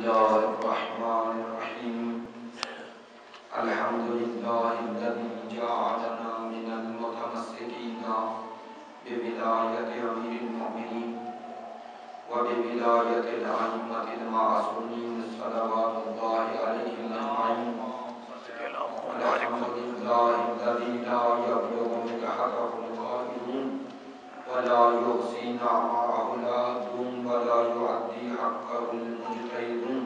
الله الرحمن الرحيم الحمد لله الذي جعلنا من المتمسكين بولاية أمير المؤمنين وبولاية الأئمة المعصومين صلوات الله عليهم أجمعين. الحمد لله الذي لا يبلغ مدحته القائلون ولا يحصي نعماءه العادون ولا يعدي حقه المجتهدون،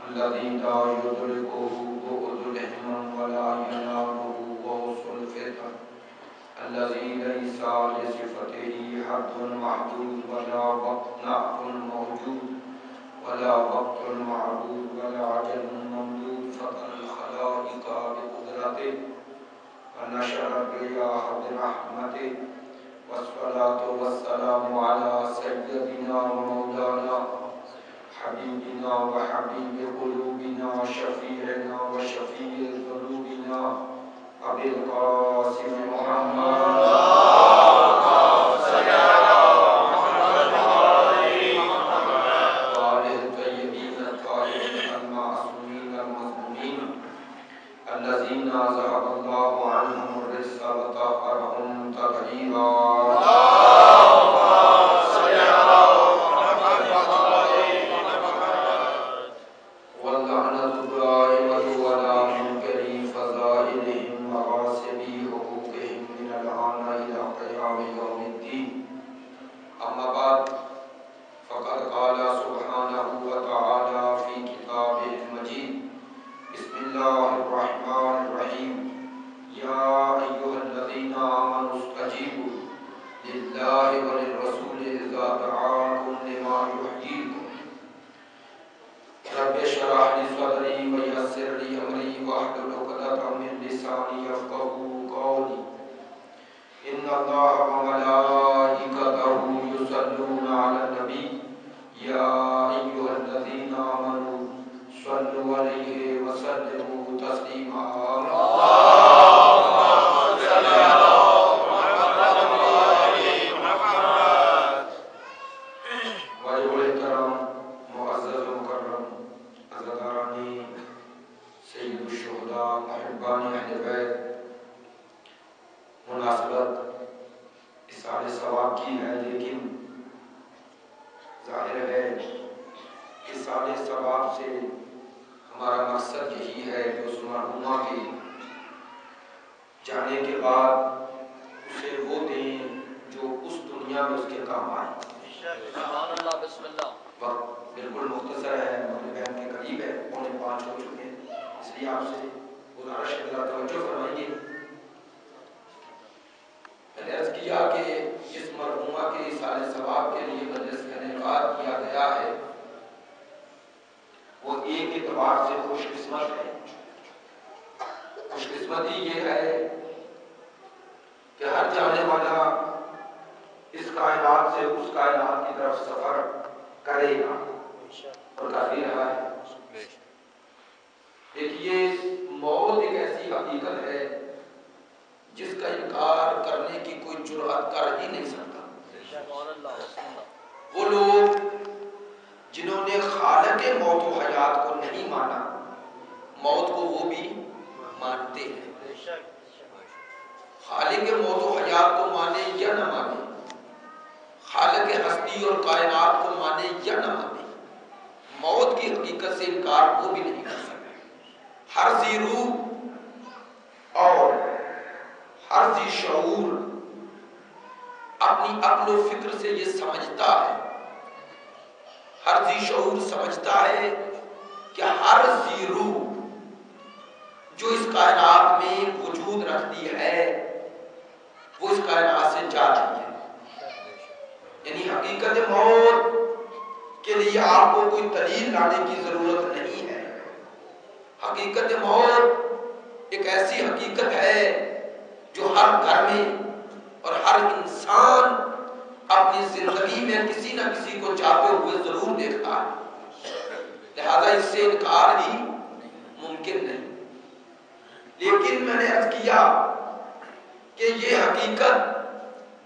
الذي لا يدركه بعد الهمم ولا يناله غوص الفتن، الذي ليس لصفته حد محدود ولا نعت موجود ولا وقت معبود ولا عجل ممدود، فطر الخلائق بقدرته ونشر الرياح برحمته، والصلاة والسلام على سيدنا ومولانا حبيبنا وحبيب قلوبنا شفيعنا وشفيع ذنوبنا أبي القاسم محمد وآله الطيبين الطاهرين المعصومين المظلومين الذين ذهب الله عنهم الرجس وطهرهم تطهيرا.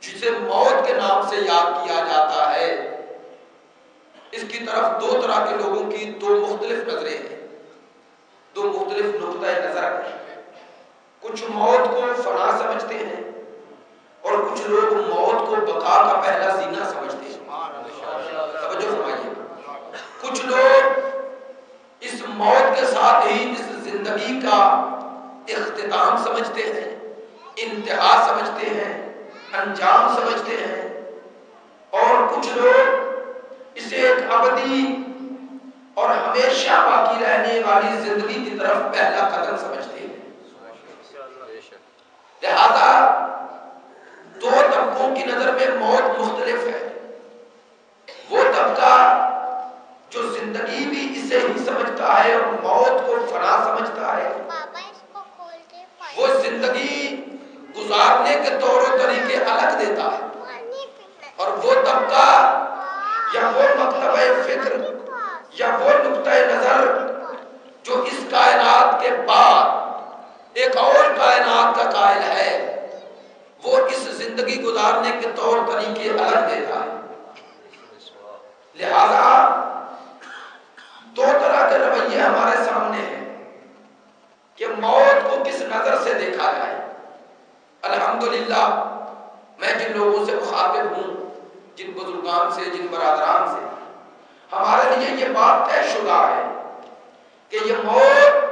جسے موت کے نام سے یاد کیا جاتا ہے، اس کی طرف دو طرح کے لوگوں کی دو مختلف نظریں ہیں، دو مختلف نقطۂ نظر ہیں۔ کچھ موت کو فنا سمجھتے ہیں اور کچھ لوگ موت کو بقا کا پہلا زینہ سمجھتے ہیں۔ توجہ فرمائیے، کچھ لوگ اس موت کے ساتھ ہی اس زندگی کا اختتام سمجھتے ہیں، انتہا سمجھتے ہیں، انجام سمجھتے ہیں، اور کچھ لوگ اسے ایک ابدی اور ہمیشہ باقی رہنے والی زندگی کی طرف پہلا قدم سمجھتے ہیں۔ لہذا دو طبقوں کی نظر میں موت مختلف ہے۔ وہ طبقہ جو زندگی بھی اسے ہی سمجھتا ہے اور موت کو فنا سمجھتا ہے، وہ زندگی گزارنے کے طور و طریقے الگ دیتا ہے، اور وہ طبقہ یا وہ مکتبہ فکر یا وہ نقطۂ نظر جو اس کائنات کے بعد ایک اور کائنات کا قائل ہے، وہ اس زندگی گزارنے کے طور طریقے الگ دیتا ہے۔ لہذا دو طرح کے رویے ہمارے سامنے ہیں کہ موت کو کس نظر سے دیکھا جائے۔ الحمدللہ میں جن لوگوں سے مخاطب ہوں، جن بزرگان سے، جن برادران سے، ہمارے لیے یہ بات طے شدہ ہے کہ یہ موت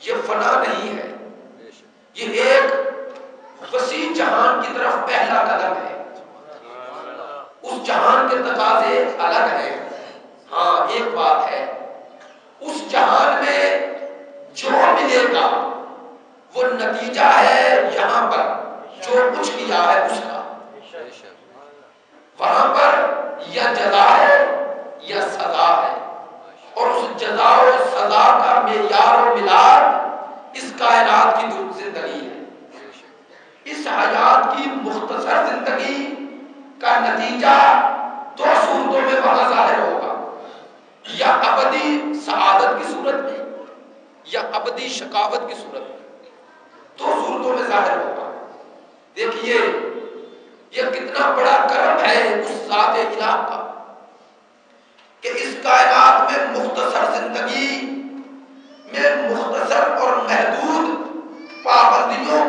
یہ فنا نہیں ہے، یہ ایک وسیع جہان کی طرف پہلا قدم ہے۔ اس جہان کے تقاضے الگ ہیں۔ ہاں ایک بات ہے، اس جہان میں جو ملے گا وہ نتیجہ ہے یہاں پر جو کچھ کیا ہے اس کا، وہاں پر یا جزا ہے یا سزا ہے، اور اس جزا و سزا کا معیار و ملار اس کائنات کی زندگی ہے۔ اس حیات کی مختصر زندگی کا نتیجہ دو صورتوں میں وہاں ظاہر ہوگا، یا ابدی سعادت کی صورت میں یا ابدی شقاوت کی صورت میں، دو صورتوں میں ظاہر ہوگا۔ دیکھیے یہ کتنا بڑا کرم ہے اس ذات الہ کا کہ اس کائنات میں مختصر زندگی میں مختصر اور محدود پابندیوں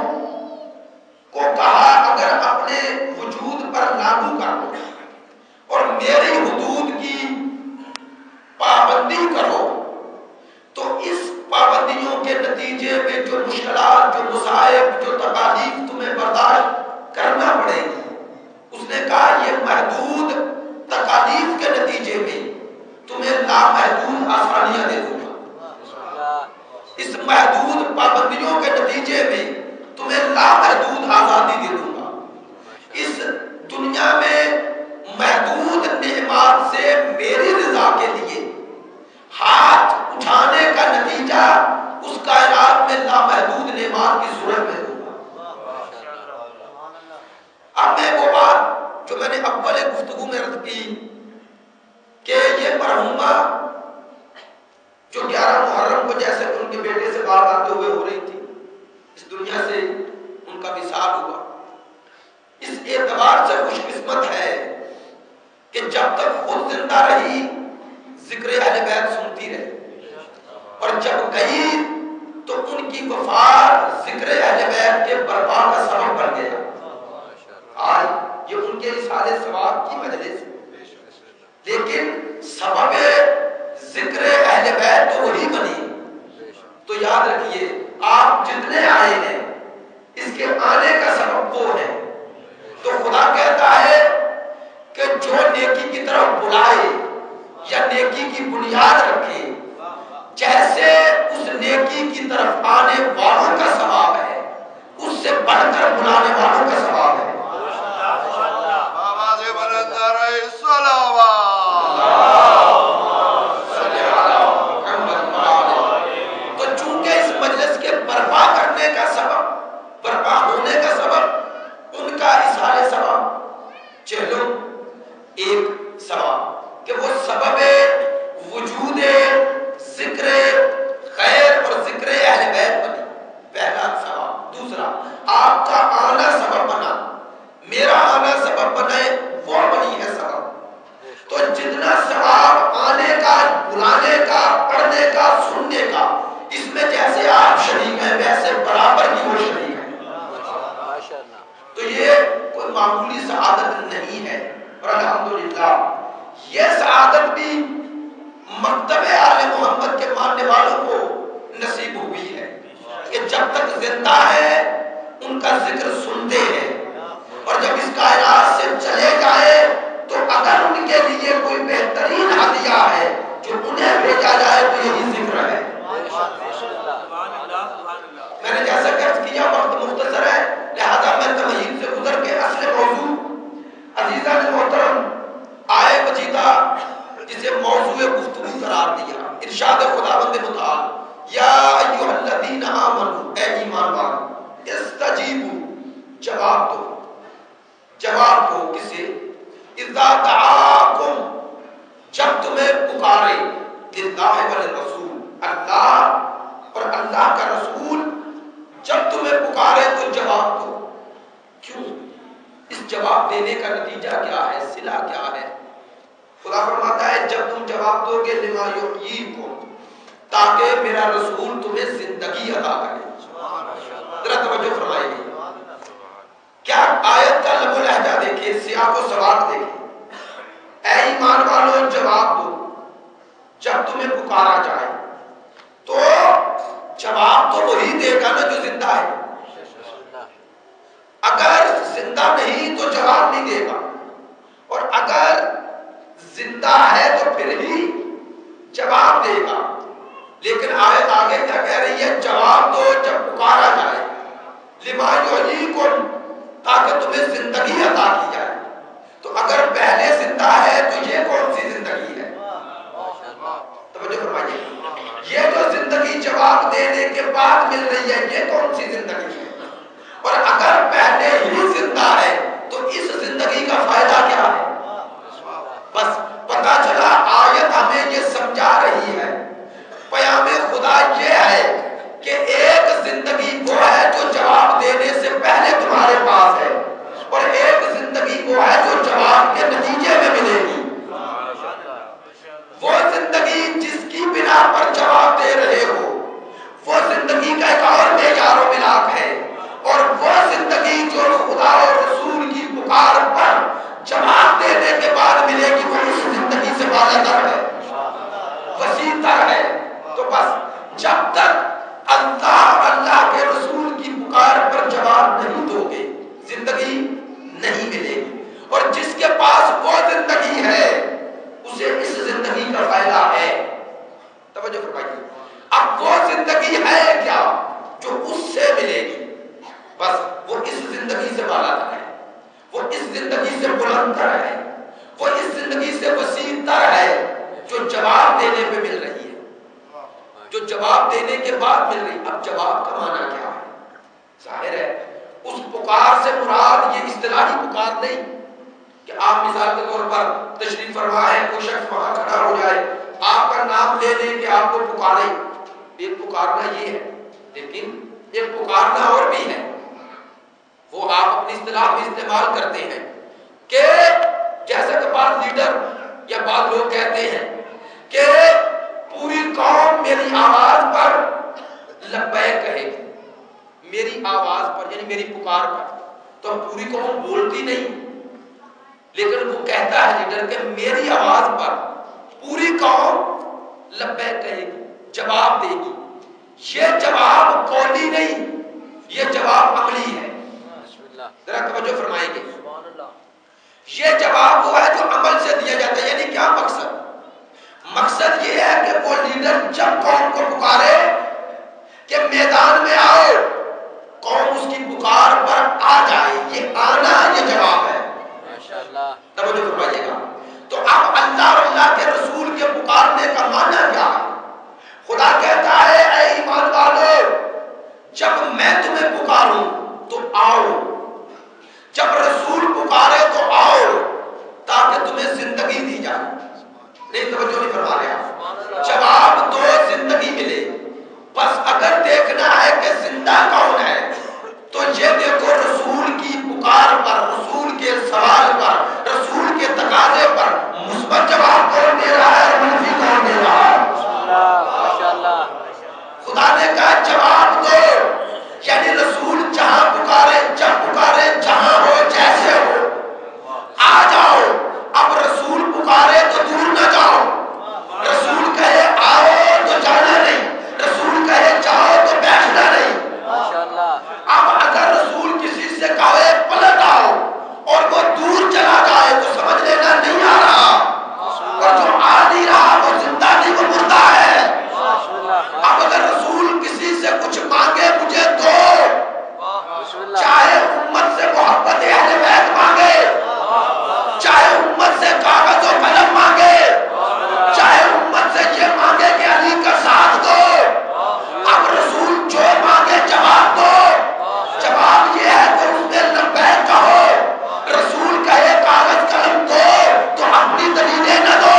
کو کہا اگر اپنے وجود پر لاگو کر دو اور میری حدود کی پابندی کرو، تو اس پابندیوں کے نتیجے میں جو مشکلات، جو مصائب، جو تکالیف تمہیں برداشت کرنا پڑے گی، اس نے کہا یہ محدود تکالیف کے نتیجے میں تمہیں لامحدود آسانیاں دے دوں گا، اس محدود پابندیوں کے نتیجے میں تمہیں لامحدود آزادی دے دوں گا۔ اس دنیا میں محدود نعمات سے میری رضا کے لیے ہاتھ اٹھانے کا نتیجہ اس کائنات میں لامحدود نعمات کی صورت میں دوں گا۔ اب میں وہ بات جو میں نے اول گفتگو میں رد کی کہ یہ مرحومہ جو 11 محرم کو جیسے ان کے بیٹے سے بات آتے ہوئے ہو رہی تھی، اس دنیا سے ان کا وصال ہوا، اس اعتبار سے خوش قسمت ہے کہ جب تک خود زندہ رہی ذکر اہل بیت سنتی رہی، اور جب گئی تو ان کی وفات ذکر اہل بیت کے برپا کا سبب بن گیا۔ آج یہ ان کے رسالے ثواب کی مجلس، لیکن سبب ذکر اہل بیت تو وہی بنی۔ تو یاد رکھیے آپ جتنے آئے ہیں اس کے آنے کا سبب وہ ہے۔ تو خدا کہتا ہے کہ جو نیکی کی طرف بلائے یا نیکی کی بنیاد رکھے، جیسے اس نیکی کی طرف آنے والوں کا ثواب ہے، اس سے بڑھ کر بلانے والوں کا ثواب ہے۔ تو چونکہ اس مجلس کے برپا کرنے کا سبب، برپا ہونے کا سبب ان کا اظہار ثواب، چلو ایک ثواب کہ وہ سبب وجود ذکر خیر اور ذکر اہل بیت بنی، پہلا ثواب۔ دوسرا آپ کا آنا سبب بنا، میرا آنا سبب بنے، وہ بنی ہے سبب۔ تو جتنا ثواب آنے کا، بلانے کا، پڑھنے کا، سننے کا، اس میں جیسے آپ شریک ہیں ویسے برابر کی وہ شریک ہے۔ تو یہ کوئی معمولی سعادت نہیں ہے، اور الحمدللہ یہ سعادت بھی مکتب آل محمد کے ماننے والوں کو نصیب ہوئی ہے کہ جب تک زندہ ہے ان کا ذکر سنتے ہیں، اور جب اس کائنات سے چلے جائے تو اگر ان کے لیے کوئی بہترین ہدیہ ہے جو انہیں بھیجا جائے تو یہی ذکر ہے۔ میں نے جیسا عرض کیا وقت مختصر ہے، لہذا میں تمہید سے گزر کے اصل موضوع عزیزان محترم آئے مجیدہ جسے موضوع گفتگو قرار دیا، ارشاد خداوند متعال یا ایھا الذین آمنوا، اے ایمان والو، استجیبوا، جواب دو، جواب دو کسے؟ اذا دعاکم، جب تمہیں پکارے، للہ وللرسول، اللہ اور اللہ کا رسول جب تمہیں پکارے تو جواب دو۔ کیوں؟ اس جواب دینے کا نتیجہ کیا ہے، صلہ کیا ہے؟ خدا فرماتا ہے جب تم جواب دو گے لما یحییکم، تاکہ میرا رسول تمہیں زندگی عطا کرے۔ ذرا توجہ فرمائیے، کیا آیت کا لب و لہجہ دیکھیں، سیاق و سباق دیکھیں۔ اے ایمان والوں جواب دو جب تمہیں پکارا جائے، تو جواب تو وہی دے گا نا جو زندہ ہے، اگر زندہ نہیں تو جواب نہیں دے گا، اور اگر زندہ ہے تو پھر ہی جواب دے گا۔ لیکن آیت آگے کیا کہہ رہی ہے؟ جواب دو جب پکارا جائے، لما یحییکم، تاکہ تمہیں زندگی عطا کی جائے۔ تو اگر پہلے زندہ ہے تو یہ کون سی زندگی ہے؟ توجہ فرمائیے، یہ جو زندگی جواب دینے کے بعد مل رہی ہے یہ کون سی زندگی ہے؟ اور اگر پہلے ہی زندہ ہے تو اس زندگی کا فائدہ کیا ہے؟ بس پتہ چلا آیت ہمیں یہ سمجھا رہی ہے، پیام خدا یہ ہے کہ ایک زندگی وہ ہے جو جواب دینے سے پہلے تمہارے پاس ہے، اور ایک زندگی وہ ہے جو جواب کے نتیجے میں ملے گی۔ وہ زندگی جس کی بنا پر جواب دے رہے ہو وہ زندگی کا ایک اور معیار و ملاک ہے، اور وہ زندگی جو خدا اور رسول کی پکار پر جواب دینے کے بعد ملے گی وہ اس زندگی سے والا تر ہے، وسیع تر ہے۔ تو بس جب تک اللہ کے رسول کی پکار پر جواب نہیں دو گے زندگی نہیں ملے گی، اور جس کے پاس وہ زندگی ہے اسے اس زندگی کا فائدہ ہے۔ توجہ فرمائیے، اب وہ زندگی ہے کیا جو اس سے ملے گی؟ بس وہ اس زندگی سے بالا تر ہے، وہ اس زندگی سے بلند تر ہے، وہ اس زندگی سے وسیع تر ہے جو جواب دینے پہ مل رہی ہے، جو جواب دینے کے بعد مل رہی۔ اب جواب کا معنی کیا ہے؟ ظاہر ہے اس پکار سے مراد یہ اصطلاحی پکار نہیں کہ آپ مثال کے طور پر تشریف فرما ہے، کوئی شخص وہاں کھڑا ہو جائے، آپ کا نام لے لے کے آپ کو پکارے، ایک پکارنا یہ ہے، لیکن ایک پکارنا اور بھی ہے، وہ آپ اپنی اصطلاح میں استعمال کرتے ہیں کہ جیسا کہ بعض لیڈر یا بعض لوگ کہتے ہیں کہ پوری قوم میری آواز پر لبیک کہے گی، میری آواز پر یعنی میری پکار پر، تو پوری قوم بولتی نہیں، لیکن وہ کہتا ہے لیڈر کہ میری آواز پر پوری قوم لبیک کہے گی، جواب دے گی۔ یہ جواب قولی نہیں، یہ جواب عملی ہے۔ ذرا توجہ فرمائیں گے، یہ جواب وہ ہے جو عمل سے دیا جاتا ہے۔ یعنی کیا مقصد؟ مقصد یہ ہے کہ وہ لیڈر جب قوم کو پکارے کہ میدان میں آؤ، قوم اس کی پکار پر آ جائے، یہ آنا یہ جواب ہے۔ توجہ فرمائیے گا۔ تو اب اللہ اور اللہ کے رسول کے پکارنے کا معنی کیا ہے؟ خدا کہتا ہے اے ایمان والو جب میں تمہیں پکاروں تو آؤ، جب رسول پکارے تو آؤ تاکہ تمہیں زندگی دی جائے۔ نہیں توجہ نہیں فرما رہے آپ، جواب دو زندگی ملے۔ بس اگر دیکھنا ہے کہ زندہ کون ہے تو یہ دیکھو رسول کی پکار پر، رسول کے سوال پر، رسول کے تقاضے پر مثبت جواب نہیں رہا، وہ زندہ نہیں، وہ مردہ ہے۔ اب اگر رسول کسی سے کچھ مانگے مجھے دو، چاہے امت سے محبت اہل بیت مانگے، چاہے امت سے کاغذ و قلم مانگے، چاہے امت سے یہ مانگے کہ علی کا ساتھ دو، اب رسول جو مانگے جواب دو۔ جواب یہ ہے کہ اس نے لبیک کہو، رسول کہے کاغذ قلم دو تو اپنی دلیلیں نہ دو۔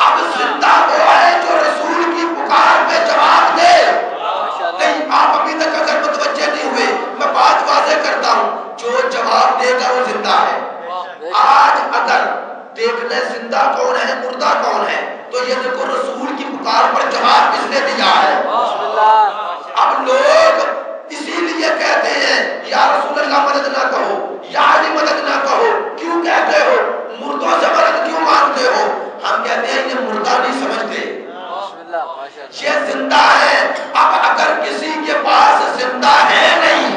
اب زندہ وہ ہے جو رسول کی پکار پہ جواب دے۔ نہیں، آپ ابھی تک اگر متوجہ نہیں ہوئے، میں بات واضح کرتا ہوں، جو جواب دے گا وہ زندہ ہے۔ آج اگر دیکھنا زندہ کون ہے مردہ کون ہے تو یہ دیکھو رسول کی پکار پر جواب کس نے دیا ہے۔ اب لوگ اسی لیے کہتے ہیں یا رسول اللہ مدد نہ کہو، یا علی مدد نہ کہو، کیوں کہتے ہو؟ مردوں سے مدد کیوں مانگتے ہو؟ ہم کہتے ہیں یہ مردہ نہیں سمجھتے، یہ زندہ ہے۔ اب اگر کسی کے پاس زندہ ہے نہیں،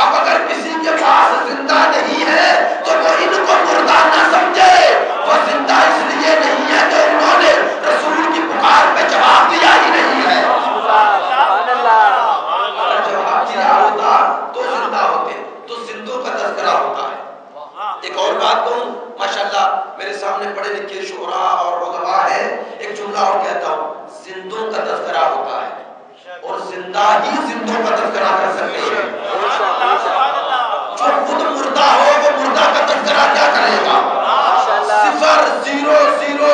اب اگر کسی کے پاس زندہ نہیں ہے تو وہ ان کو مردہ نہ سمجھے، وہ زندہ اس لیے نہیں ہے کہ انہوں نے رسول کی پکار پہ جواب دیا ہی نہیں ہے۔ اگر جواب دیا ہوتا تو زندہ ہوتے، تو زندوں کا تذکرہ ہوتا ہے۔ ایک اور بات کہوں، ماشاءاللہ میرے سامنے پڑھے لکھے شعراء اور ادباء ہیں، ایک جملہ اور کہتا ہوں، زندوں کا تذکرہ ہوتا ہے اور زندہ ہی زندوں کا تذکرہ کر سکتے ہیں۔ جو خود مردہ ہو وہ مردہ کا تذکرہ کیا کرے گا؟ 0 0 0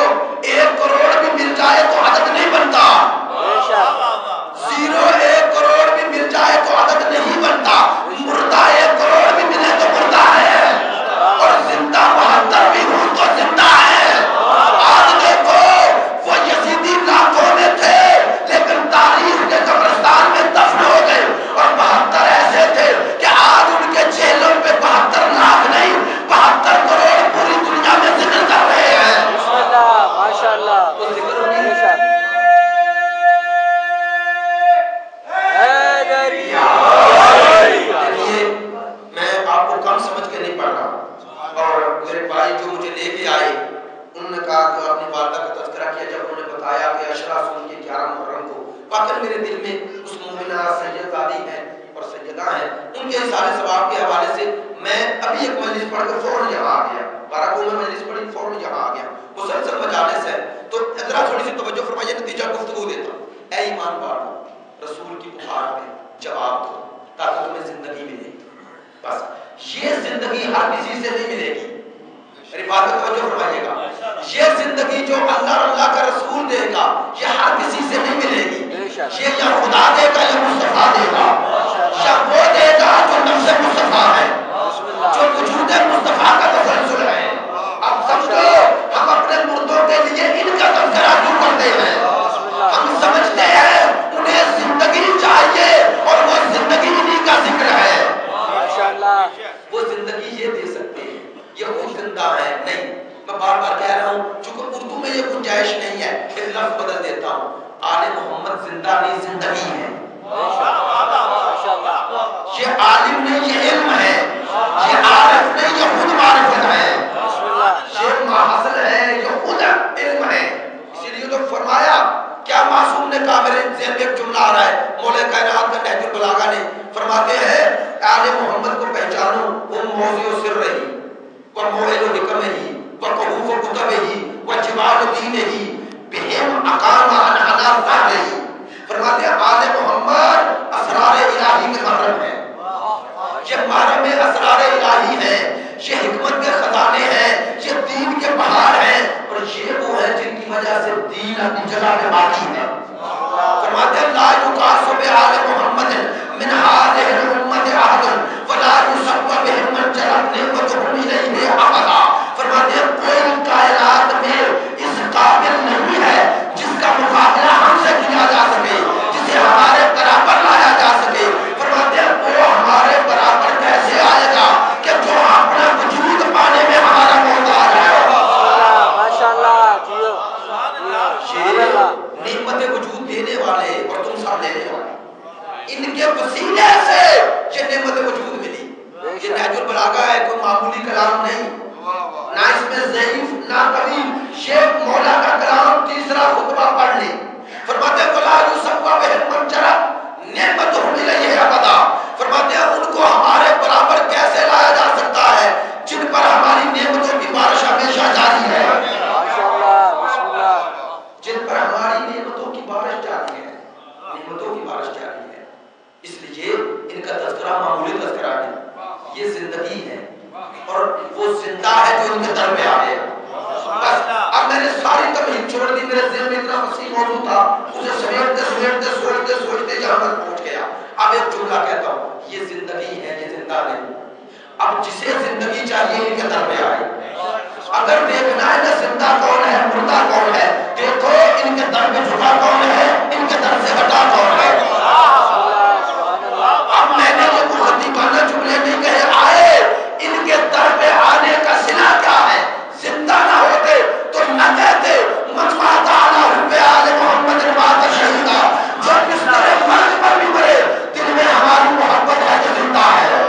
1 کروڑ بھی مل جائے تو عدد نہیں بنتا، 0 1 کروڑ بھی مل جائے تو عدد نہیں بنتا، مردہ 1 کروڑ بھی ملے تو مردہ ہے، اور زندہ 72 بھی ہوں تو زندہ ہے۔ آج دیکھو وہ یزیدی لاکھوں میں تھے لیکن تاریخ کے قبرستان میں دفن ہو گئے، اور 72 ایسے تھے کہ آج ان کے جیلوں پہ 72 لاکھ نہیں 72 کروڑ پوری دنیا میں ذکر کر رہے ہیں۔ ماشاءاللہ تو ذکر نہیں میں آپ کو کم سمجھ کے نہیں پڑھ رہا، اور میرے بھائی جو مجھے لے کے آئے انہوں نے کہا کہ اپنی والدہ کا تذکرہ کیا، جب انہوں نے بتایا کہ عشرہ سن کے 11 محرم کو، واقعی میرے دل میں اس مومنہ سیدزادی ہیں اور سیدہ ہیں، ان کے سارے ثواب کے حوالے سے میں ابھی ایک مجلس پڑھ کے فوراً یہاں آ گیا، 12 کو میں مجلس پڑھی فوراً یہاں آ گیا، مسلسل مجالس ہے، تو ذرا تھوڑی سی توجہ فرمائیے، نتیجہ گفتگو دیتا ہوں۔ اے ایمان والو، رسول کی پکار پہ جواب دو تاکہ تمہیں زندگی ملے۔ بس یہ زندگی ہر کسی سے نہیں ملے گی، میری بات کو توجہ فرمائیے گا، یہ زندگی جو اللہ اور اللہ کا رسول دے گا یہ ہر کسی سے نہیں ملے گی، یہ یا خدا دے گا یا مصطفیٰ دے گا، یا وہ دے گا جو نفس مصطفیٰ ہے، جو وجود مصطفیٰ کا تسلسل ہے۔ اب سمجھو ہم اپنے مردوں کے لیے ان کا تذکرہ کیوں کرتے ہیں؟ ہم سمجھتے ہیں انہیں زندگی چاہیے اور وہ زندگی انہی کا ذکر ہے۔ وہ زندگی یہ دے سکتے ہیں، یہ خود زندہ ہے نہیں۔ میں بار بار کہہ رہا ہوں چونکہ اردو میں یہ گنجائش نہیں ہے، ایک لفظ بدل دیتا ہوں، آل محمد زندہ نہیں زندگی ہے۔ یہ عالم نہیں یہ علم ہے، یہ عارف نہیں یہ خود معرفت ہے، یہ ماحصل ہے یہ خود علم ہے۔ اسی لیے تو فرمایا، کیا معصوم نے کہا، میرے ذہن میں ایک جملہ آ رہا ہے مولا کائنات کا نہج البلاغہ نے، فرماتے ہیں آل محمد کو پہچانو وہ موضوع سر رہی وموعل حکم ہی وقحوف کتب ہی وجمال دین ہی بہم اقام انحنا ظاہر ہی۔ فرماتے ہیں آل محمد اسرار الہی کے محرم ہے، یہ محرم اسرار الہی ہے، یہ حکمت کے خزانے ہیں، یہ دین کے پہاڑ ہیں، اور یہ وہ ہے جن کی وجہ سے دین اپنی جگہ پہ باقی ہے۔ فرماتے ہیں لا یقاس بآل محمد من هذه الامة احد ولا يسب بهم من جرت نعمتهم الیہ ابدا۔ فرماتے ہیں کوئی کائنات میں اس قابل نہیں ہے جس کا مقابلہ ہم سے کیا جا سکے، جسے ہمارے برابر لایا جا سکے۔ فرماتے ہیں وہ ہمارے برابر کیسے آئے گا کہ جو اپنا وجود پانے میں ہمارا محتاج ہے۔ نعمت وجود دینے والے اور تم سب لینے والے، ان کے وسیلے سے یہ نعمت وجود ملی۔ یہ نہج البلاغہ ہے، کوئی معمولی کلام نہیں، نہ اس میں ضعیف ناقوی، یہ مولا کا کلام تیسرا خطبہ پڑھ لیں. فرماتے ہیں وَلَا يُسَوَّى بِهِ الْمَنْجَرَةُ نِعْمَتُهُمْ إِلَيْهِ أَبَدًا. فرماتے ہیں ان کو ہمارے برابر کیسے لایا جا سکتا ہے جن پر ہماری نعمتوں کی بارش ہمیشہ جاری ہے. جن پر ہماری نعمتوں کی بارش جاری ہے، نعمتوں کی بارش جاری ہے. اس لیے ان کا تذکرہ معمولی تذکرہ نہیں، یہ زندگی ہے اور وہ زندہ ہے جو ان کے در پہ آ گیا. بس اب میں نے ساری تمہید چھوڑ دی، میرے ذہن میں اتنا وسیع موضوع تھا، اسے سوچتے جہاں تک پہنچ گیا. اب ایک جملہ کہتا ہوں، یہ زندگی ہے، یہ زندہ نہیں. اب جسے زندگی چاہیے ان کے در پہ آئے. اگر دیکھنا ہے نا زندہ کون ہے مردہ کون ہے، دیکھو ان کے در پہ جھکا کون ہے، ان کے در سے ہٹا کون ہے. اب میں نے یہ محدثانہ جملے نہیں کہے، آئے ان کے در پہ آنے کا صلہ کیا ہے. زندہ نہ ہوتے تو نہ کہتے من مات علی حب آل محمد مات شہیدا. جو کس طرح مرد پر بھی مرے دل میں ہماری محبت ہے جو زندہ ہے.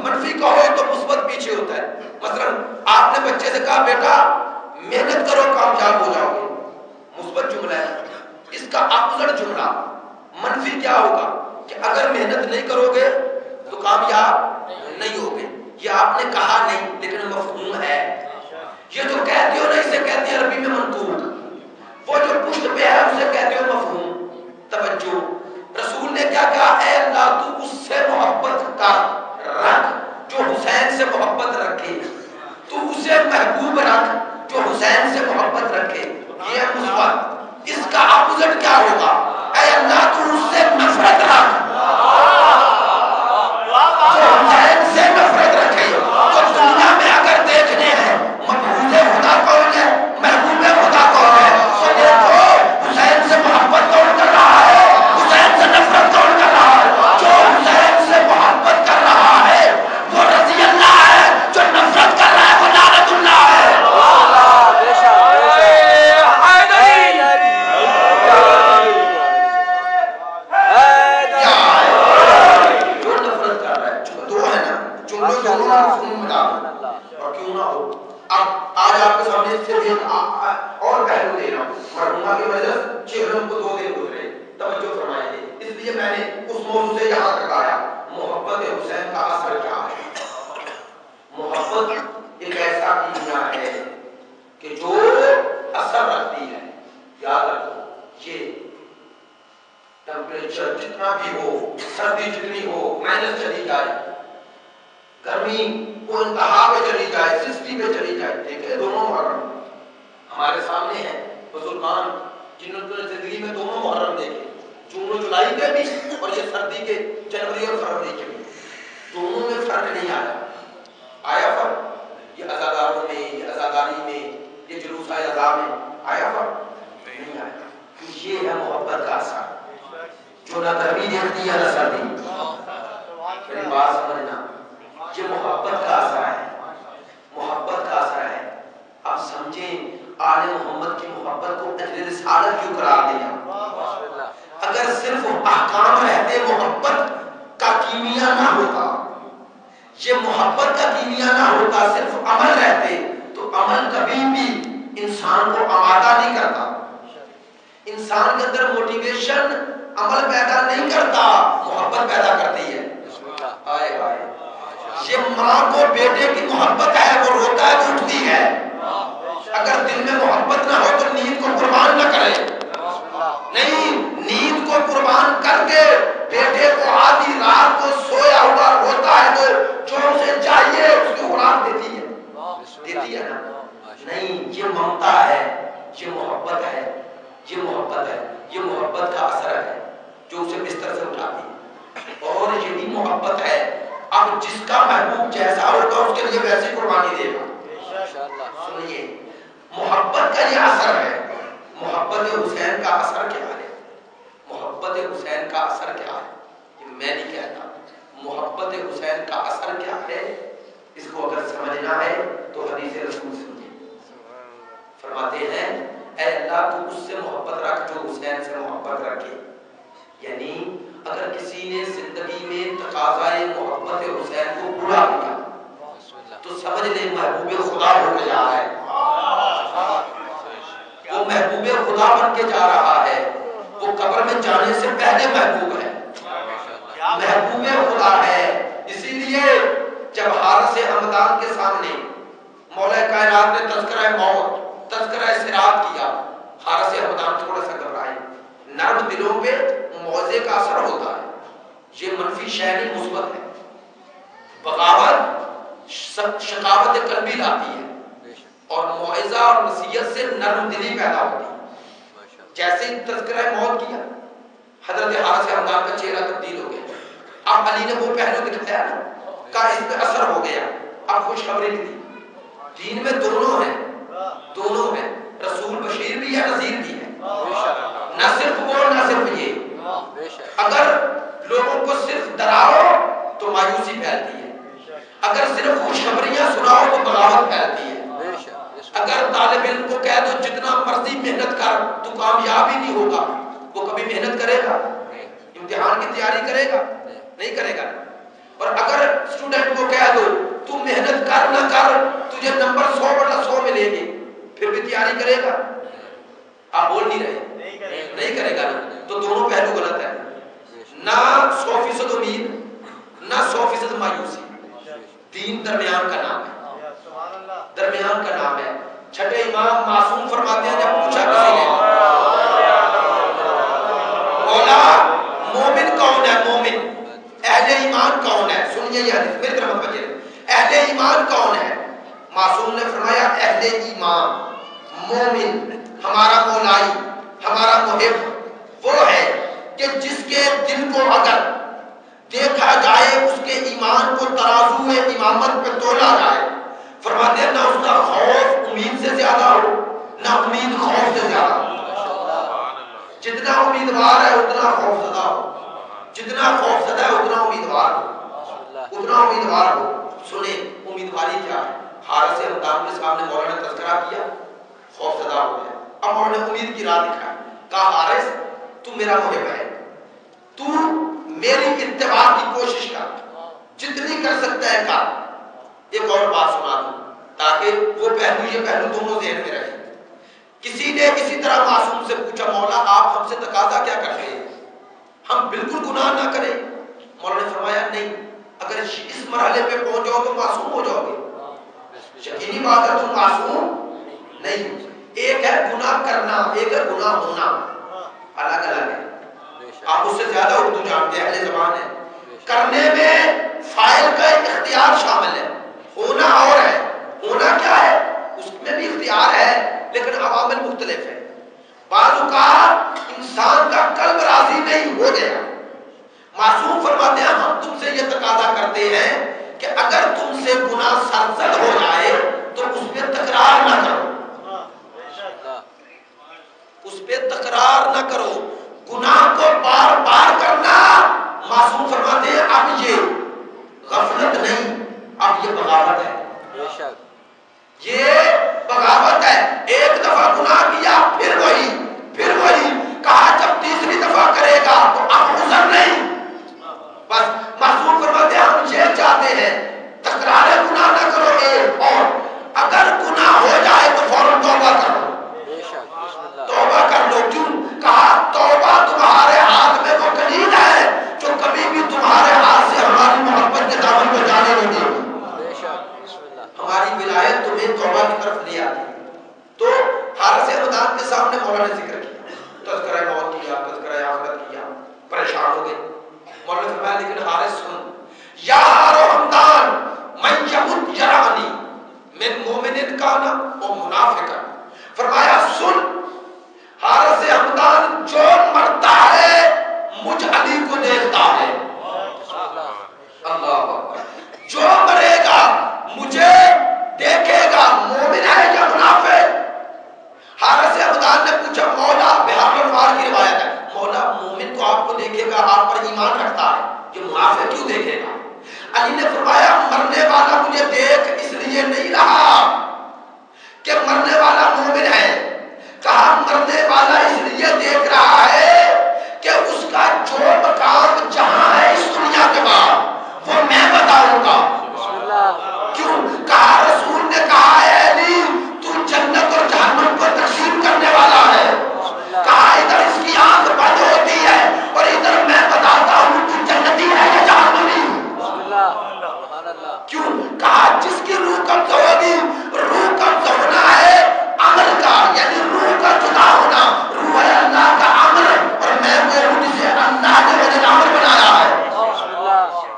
منفی کہو پیچھے ہوتا ہے. مثلا آپ نے بچے سے کہا بیٹا محنت کرو کامیاب ہو جاؤ گے، مثبت جملہ ہے. اس کا اپوزٹ جملہ منفی کیا ہوگا کہ اگر محنت نہیں کرو گے تو کامیاب نہیں ہوگے. یہ آپ نے کہا نہیں لیکن مفہوم ہے. یہ جو کہتے ہو نا اسے کہتے ہیں عربی میں منطوق. وہ جو پشت پہ ہے اسے کہتے ہو مفہوم. توجہ، رسول نے کیا کہا؟ اے اللہ تو اس سے محبت کر رکھ جو حسین سے محبت رکھے، تو اسے محبوب رکھ جو حسین سے محبت رکھے. یہ مثبت. اس کا اپوزٹ کیا ہوگا؟ اے اللہ تو اس سے نفرت رکھ جو حسین سے نفرت رکھے. تو دنیا میں اگر دیکھنے ہیں محبوب خدا کون ہے، محبوب خدا کون ہے، تو دیکھو حسین سے محبت کون کر رہا ہے، حسین سے نفرت کون کر رہا ہے. جو حسین سے محبت کر رہا ہے وہ رضی اللہ ہے، جو نفرت کر رہا ہے وہ لعنت اللہ ہے. اور کیوں نہ ہو. اب آج آپ کے سامنے سے اور پہلو دے رہا ہوں. مرحومہ کی مجلس 6 کو 2 دن گزرے، توجہ فرمائیں گے، اس لیے میں نے اس موضوع سے یہاں تک آیا. محبت حسین کا اثر کیا ہے؟ محبت ایک ایسا کیمیا ہے کہ جو اثر رکھتی ہے. یاد رکھو یہ ٹیمپریچر جتنا بھی ہو، سردی جتنی ہو، مائنس چلی جائے، گرمی کو انتہا پہ چلی جائے، 60 پہ چلی جائے، دیکھیں دونوں محرم ہمارے سامنے ہیں. بزرگان جنہوں نے زندگی میں دونوں محرم دیکھے، جون و جولائی کے بھی اور یہ سردی کے جنوری اور فروری کے بھی، دونوں میں فرق نہیں آیا. آیا فرق؟ یہ عزاداروں میں، یہ عزاداری میں، یہ جلوس عزا میں آیا فرق؟ نہیں آیا. یہ ہے محبت کا اثر جو نہ گرمی دیکھتی ہے نہ سردی. میری بات سمجھنا، یہ محبت کا اثر ہے، محبت کا اثر ہے. اب سمجھیں آل محمد کی محبت کو اجر رسالت کیوں قرار دیا؟ اگر صرف احکام رہتے محبت کا کیمیا نہ ہوتا، یہ محبت کا کیمیا نہ ہوتا، صرف عمل رہتے تو عمل کبھی بھی انسان کو آمادہ نہیں کرتا. انسان کے اندر موٹیویشن عمل پیدا نہیں کرتا، محبت پیدا کرتی ہے. آئے آئے یہ ماں کو بیٹے کی محبت ہے، وہ روتا ہے تو اٹھتی ہے. اگر دل میں محبت نہ ہو تو نیند کو قربان نہ کرے. نہیں، نیند کو قربان کر کے بیٹے کو آدھی رات کو سویا ہوا روتا ہے تو جو اسے چاہیے اس کو خوراک دیتی ہے، دیتی ہے نا. نہیں، یہ ممتا ہے، یہ محبت ہے، یہ محبت ہے، یہ محبت کا اثر ہے جو اسے بستر سے اٹھاتی ہے. اور یہی محبت ہے اب جس کا محبوب جیسا ہوگا اس کے لیے ویسی قربانی دے گا. سنیے محبت کا یہ اثر ہے. محبت حسین کا اثر کیا ہے؟ محبت حسین کا اثر کیا ہے؟ یہ میں نہیں کہتا. محبت حسین کا اثر کیا ہے؟ اس کو اگر سمجھنا ہے تو حدیث رسول سنیے. فرماتے ہیں اے اللہ تو اس سے محبت رکھ جو حسین سے محبت رکھے. یعنی اگر کسی نے زندگی میں تقاضائے محبت حسین کو پورا کیا تو سمجھ لے محبوب خدا ہو کے جا رہا ہے. وہ محبوب خدا بن کے جا رہا ہے. وہ قبر میں جانے سے پہلے محبوب ہے، محبوب خدا ہے. اسی لیے جب حارث حمدان کے سامنے مولا کائنات نے تذکرہ موت، تذکرہ صراط کیا، حارث حمدان تھوڑا سا گھبرائے. نرم دلوں پہ موعظے کا اثر ہوتا ہے. یہ منفی شعری مثبت ہے. بغاوت شقاوت قلبی لاتی ہے اور موعظہ اور نصیحت سے نرم دلی پیدا ہوتی ہے. جیسے تذکرہ موت کیا، حضرت حارث حمدان کا چہرہ تبدیل ہو گیا. اب علی نے وہ پہلو دکھایا نا، کا اس پہ اثر ہو گیا. اب خوشخبری بھی دی. دین میں دونوں ہیں، دونوں ہیں. رسول بشیر بھی ہے، نذیر بھی ہے. نہ صرف وہ نہ صرف یہ. اگر لوگوں کو صرف ڈراؤ تو مایوسی پھیلتی ہے، اگر صرف خوشخبریاں سناؤ تو بغاوت پھیلتی ہے. اگر طالب علم کو کہہ دو جتنا مرضی محنت کر تو کامیاب ہی نہیں ہوگا، وہ کبھی محنت کرے گا؟ امتحان کی تیاری کرے گا؟ نہیں کرے گا. اور اگر اسٹوڈنٹ کو کہہ دو تو محنت کر کر نہ کر تجھے نمبر 100/100 ملے گے، پھر بھی تیاری کرے گا؟ آپ بول نہیں رہے، نہیں کرے گا نا، تو دونوں پہلو غلط ہے، نہ 100% امید نہ 100% مایوسی۔ دین درمیان کا نام ہے، درمیان کا نام ہے۔ چھٹے امام معصوم فرماتے ہیں، جب پوچھا کسی نے مولا مومن کون ہے، مومن اہل ایمان کون ہے، سنیے یہ حدیث میری طرف متوجہ ہے، اہل ایمان کون ہے؟ معصوم نے فرمایا اہل ایمان مومن ہمارا مولائی ہمارا محب وہ ہے کہ جس کے دل کو اگر دیکھا جائے اس کے ایمان کو ترازو امامت پہ تولا جائے، فرماتے ہیں نہ اس کا خوف امید سے زیادہ ہو نہ امید خوف سے زیادہ ہو۔ جتنا امیدوار ہے اتنا خوف زدہ ہو، جتنا خوف زدہ ہے اتنا امیدوار ہو، اتنا امیدوار ہو۔ سنیں امیدواری کیا ہے؟ حارث ہمدان کے سامنے مولا نے تذکرہ کیا، خوف زدہ ہو گیا، اب مولا نے امید کی راہ دکھائی، کہا حارث تو میرا محب ہے، تو میری اتباع کی کوشش کر، جتنی کر سکتا ہے کر۔ ایک اور بات سنا دوں تاکہ وہ پہلو یہ پہلو دونوں ذہن میں رہے۔ کسی نے اسی طرح معصوم سے پوچھا مولا آپ ہم سے تقاضا کیا کرتے ہیں، ہم بالکل گناہ نہ کریں؟ مولا نے فرمایا نہیں، اگر اس مرحلے پہ پہنچ جاؤ تو معصوم ہو جاؤ گے، یقینی بات ہے تم معصوم نہیں۔ ایک ہے گناہ کرنا، ایک ہے گناہ ہونا، الگ الگ ہے۔ آپ اس سے زیادہ اردو جانتے ہیں، اہل زبان ہے۔ کرنے میں فاعل کا اختیار شامل ہے، ہونا اور ہے۔ ہونا کیا ہے؟ اس میں بھی اختیار ہے لیکن عوامل مختلف ہیں۔ بعض اوقات انسان کا قلب راضی نہیں ہو گیا، معصوم فرماتے ہیں ہم تم سے یہ تقاضا کرتے ہیں کہ اگر تم سے گناہ سرزد ہو جائے تو اس پہ تکرار نہ کرو، اس پہ تکرار نہ کرو۔ گناہ کو بار بار کرنا، معصوم فرماتے ہیں اب یہ غفلت نہیں، اب یہ بغاوت ہے، یہ بغاوت ہے۔ ایک دفعہ گناہ کیا پھر وہی کہا جب تیسری دفعہ کرے گا تو اب عذر نہیں، بس۔ معصوم فرماتے ہیں ہم یہ چاہتے ہیں تکرار گناہ نہ کرو، ایک اور اگر گناہ ہو جائے تو فوراً توبہ کرو، توبہ کر لو۔ کیوں؟ کہا توبہ تمہارے ہاتھ میں وہ کلید ہے جو کبھی بھی تمہارے ہاتھ سے ہماری محبت کے دامن کو جانے نہیں دے گی، ہماری ولایت تمہیں توبہ کی طرف لے آتی ہے۔ تو حارث ہمدان کے سامنے مولا نے ذکر کیا، تذکرہ موت کیا، تذکرہ آخرت کیا، پریشان ہو گئے۔ مولا نے فرمایا لیکن حارث سن، یا حارث ہمدان من یمت یرانی من مومن کانا و منافقا، فرمایا سن حارث ہمدان جو مرتا ہے مجھ علی کو دیکھتا ہے، اللہ اکبر، جو مرے گا مجھے دیکھے گا، مومن ہے یا منافق؟ حارث ہمدان نے پوچھا مولا، بہار الفار کی روایت ہے، مولا مومن تو آپ کو دیکھے گا، آپ پر ایمان رکھتا ہے، کہ منافق کیوں دیکھے گا؟ علی نے فرمایا مرنے والا مجھے دیکھ اس لیے نہیں رہا کہ مرنے والا مومن ہے، کہا مرنے والا اس لیے دیکھ رہا ہے کہ اس کا جو مقام جہاں ہے اس دنیا کے بعد وہ میں بتاؤں گا۔ کیوں؟ کہا رسول نے کہا ہے علی تو جنت اور جہنم کو تقسیم کرنے والا ہے، کہا ادھر اس کی آنکھ بند ہوتی ہے اور ادھر میں بتاتا ہوں تو جنتی ہے یا جہنمی۔ کیوں؟ کہا جس کی روح قبض ہوگی، روح قبض ہونا ہے عمل کا، یعنی روح کا جدا ہونا، روح ہے اللہ کا عمل، اور میں وہ ہوں جسے اللہ نے مجھے عمل بنایا ہے،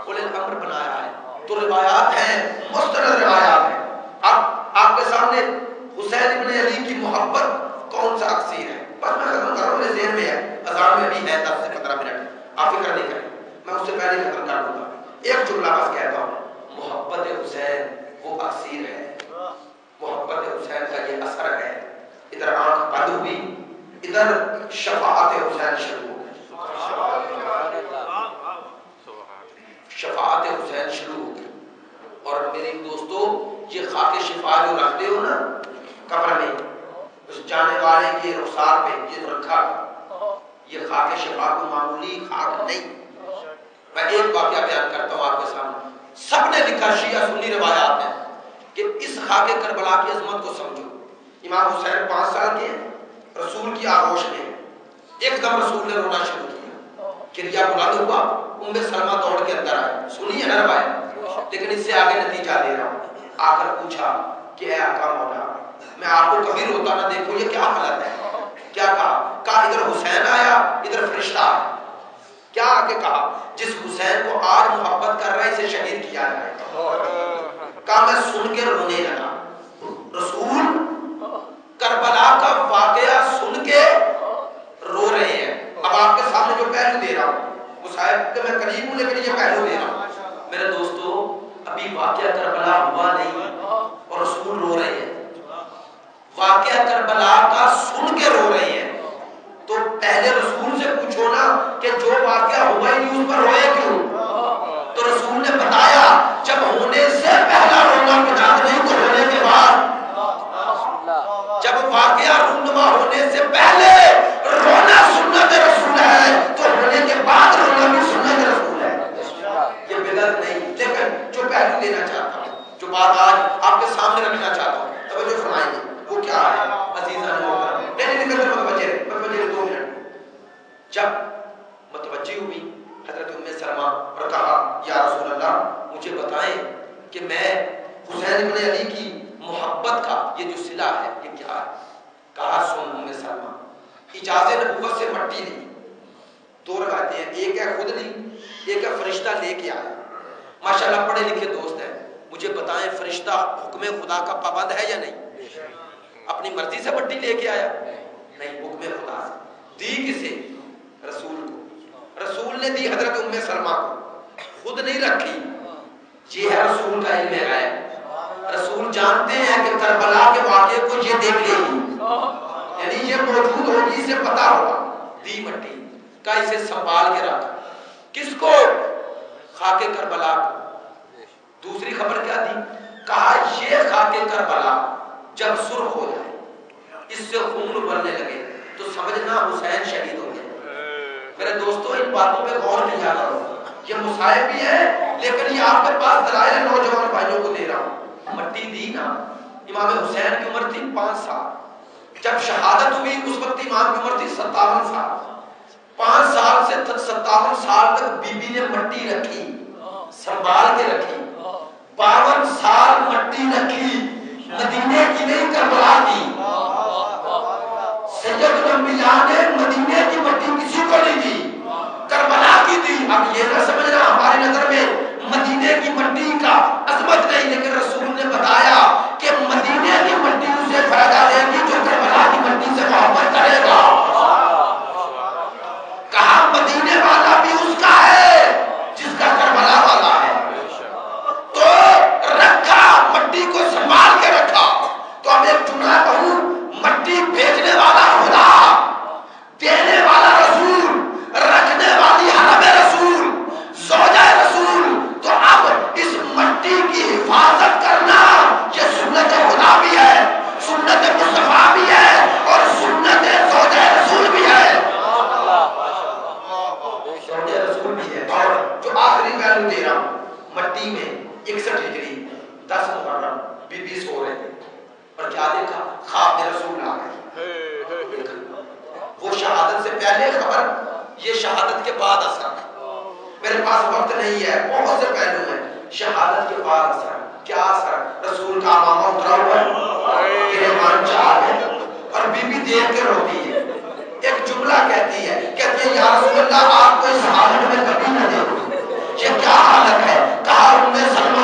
قل الامر بنایا ہے۔ تو روایات ہیں، مستند روایات ہیں۔ اب آپ کے سامنے حسین ابن علی کی محبت کون سا اکثیر ہے، بس میں ختم کر رہا ہوں، میرے ذہن میں ہے، اذان میں بھی ہے 10 سے 15 منٹ، آپ فکر نہیں کریں، میں اس سے پہلے ختم کر دوں گا۔ ایک جملہ بس کہتا ہوں، محبت حسین وہ اکثیر ہے، محبت حسین کا یہ اثر ہے۔ ادھر آنکھ بند ہوئی، ادھر شفاعت حسین شروع ہو گئی، شفاعت حسین شروع ہو گئی۔ اور میرے دوستو یہ خاک شفا جو رکھتے ہو نا قبر میں، اس جانے والے کے رخسار پہ یہ جو رکھا، یہ خاک شفا کو معمولی خاک نہیں۔ میں ایک واقعہ بیان کرتا ہوں آپ کے سامنے، سب نے لکھا، شیعہ سنی روایات ہیں، کہ اس خاک کربلا کی عظمت کو سمجھو. امام حسین 5 سال کے رسول کی آغوش میں ایک دم رسول نے رونا شروع کیا, کریا بلند ہوا, ام سلمہ دوڑ کے اندر آئے. سنیے نا روایت, لیکن اس سے آگے نتیجہ دے رہا ہوں. آ کر پوچھا کہ اے آقا مولا, میں آپ کو کبھی روتا نہ دیکھوں, یہ کیا حالت ہے؟ کیا کہا؟ کہا ادھر حسین آیا, ادھر فرشتہ آیا. کیا آگے کہا؟ جس حسین کو آج محبت کر رہا ہے اسے شہید کیا جائے. کہا میں سن کے رونے لگا. رسول کربلا کا واقعہ سن کے رو رہے ہیں. اب آپ کے سامنے جو پہلو دے رہا ہوں, وہ صاحب کہ میں قریب ہوں لیکن یہ پہلو دے رہا ہوں. میرے دوستو, ابھی واقعہ کربلا ہوا نہیں اور رسول رو رہے ہیں. واقعہ کربلا کا سن کے رو رہے ہیں. تو پہلے رسول سے پوچھو نا کہ جو واقعہ ہوا ہی نہیں اس پر روئے کیوں؟ تو رسول نے بتایا جب ہونے سے پہلا رونا بجات نہیں تو ہونے کے بعد, جب واقعہ رونما ہونے سے پہلے رونا سنت رسول ہے تو ہونے کے بعد رونا بھی سنت رسول ہے. یہ بدعت نہیں. لیکن جو پہلو دینا چاہتا ہوں, جو بات آج آپ کے سامنے رکھنا چاہتا ہوں, توجہ فرمائیں گے, وہ کیا ہے عزیزان محترم؟ نہیں متوجہ 2 منٹ. جب متوجہ ہوئی حضرت ام سلمہ اور کہا یا رسول اللہ مجھے بتائیں کہ میں حسین ابن علی کی محبت کا یہ جو صلہ ہے یہ کیا ہے؟ کہا سن ام سلمہ, اجازت نبوت سے مٹی لی. 2 روایتیں ہیں, ایک ہے خود لی, ایک ہے فرشتہ لے کے آیا. ماشاءاللہ پڑھے لکھے دوست ہیں, مجھے بتائیں فرشتہ حکم خدا کا پابند ہے یا نہیں؟ اپنی مرضی سے مٹی لے کے آیا نہیں, حکم خدا سے. دی کسے؟ رسول کو. رسول نے دی حضرت ام سلمہ کو, خود نہیں رکھی. یہ ہے رسول کا علم غیب. رسول جانتے ہیں کہ کربلا کے واقعے کو یہ دیکھے گی, یعنی یہ موجود ہوگی, اسے پتا ہوگا. دی مٹی کا اسے سنبھال کے رکھا. کس کو؟ خاک کربلا کو. دوسری خبر کیا دی؟ کہا یہ خاک کربلا جب سرخ ہو جائے, اس سے خون ابلنے لگے تو سمجھنا حسین شہید ہو گئے. میرے دوستو ان باتوں پہ غور کیا کرو, یہ مصائب بھی ہے لیکن یہ آپ کے پاس دلائل نوجوان بھائیوں کو دے رہا ہوں. مٹی دی نا, امام حسین کی عمر تھی 5 سال. جب شہادت ہوئی اس وقت امام کی عمر تھی 57 سال. 5 سال سے 57 سال تک بی بی نے مٹی رکھی, سنبھال کے رکھی. 52 سال مٹی رکھی, مدینے کی نہیں کربلا کی. سید الانبیاء نے مدینے کی مٹی کسی کو نہیں دی, کربلا کی دی. اب یہ نہ سمجھنا ہماری نظر میں مدینے کی مٹی کا عظمت نہیں, لیکن رسول نے بتایا کہ مدینے کی مٹی اسے فائدہ دے گی جو کربلا کی مٹی سے محبت کرے گا. کہا مدینے والا بھی اس کا ہے جس کا کربلا والا ہے. تو رکھا, مٹی کو سنبھال کے رکھا. تو اب ایک جملہ کہوں, مٹی بھیجنے والا خدا, دینے والا رسول, رکھنے والی حرم رسول, زوجہ رسول. تو اب اس مٹی کی حفاظت کرنا یہ سنت خدا بھی ہے, سنت مصطفیٰ بھی ہے اور سنت زوجہ رسول بھی ہے. زوجہ رسول بھی ہے. اور جو آخری پہلو دے رہا ہوں, مٹی میں 61 ہجری 10 محرم بی بی سو رہے تھے اور کیا دیکھا؟ خواب میں رسول آ گئے. وہ شہادت سے پہلے خبر, یہ شہادت کے بعد اثر. میرے پاس وقت نہیں ہے, بہت سے پہلو ہیں. شہادت کے بعد اثر, کیا اثر؟ رسول کا امامہ اترا ہوا ہے, گریبان چاہ ہے اور بی بی دیکھ کے روتی ہے. ایک جملہ کہتی ہے, کہتی ہے یا رسول اللہ آپ کو اس حالت میں کبھی نہ دیکھو, یہ کیا حالت ہے؟ کہا ام سلمہ